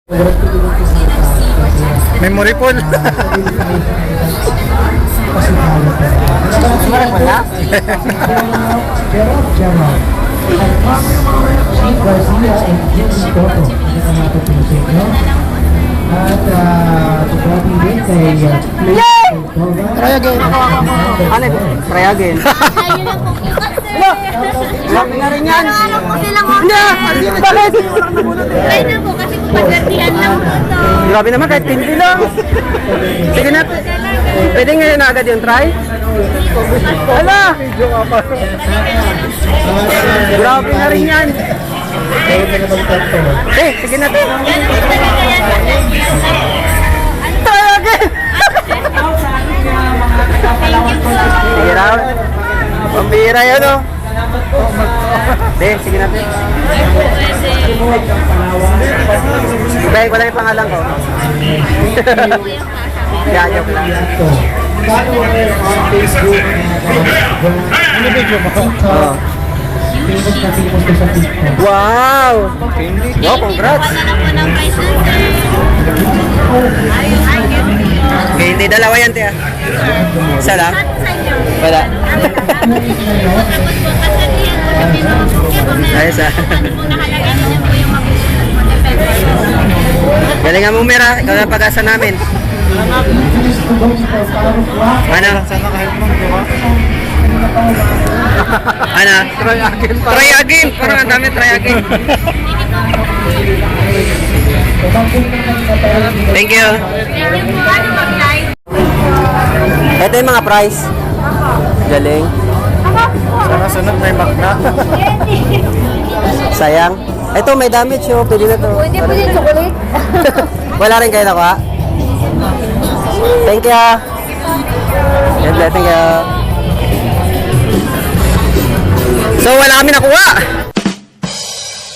Memory full. Try again. Ano? Try again. Ayun lang po bukas, sir. Sabi na rin yan. Alam ko silang Bakit? Try na po kasi po pagdatingan lang po to. Grabe naman, kahit 20 lang. Sige na. Pwede ngayon na agad yung try? Hala! Grabe na rin yan. Sige na. Try again! Sige na. Pambira yan, oh. Sige natin. Ibigay ko lang yung pangalan ko. Yeah, joke lang. Wow! Wow, congrats! Ano po ng price nun, sir? Okay, hindi dalawa yan, tiya. Isa lang? Wala. Ayos ah. Galing nga mong mira, ikaw na pag-asa namin. Ano? Sana kahit mo, di ba? Ano? Try again pa. Try again! Parang ang dami try again. Thank you. Ito yung mga price. Galing. Sana sunod may magna. Sayang. Ito may damage oh. Pwede na to. Pwede po yung chocolate. Wala rin kayo nakuha? Thank you. Thank you. So wala kami nakuha.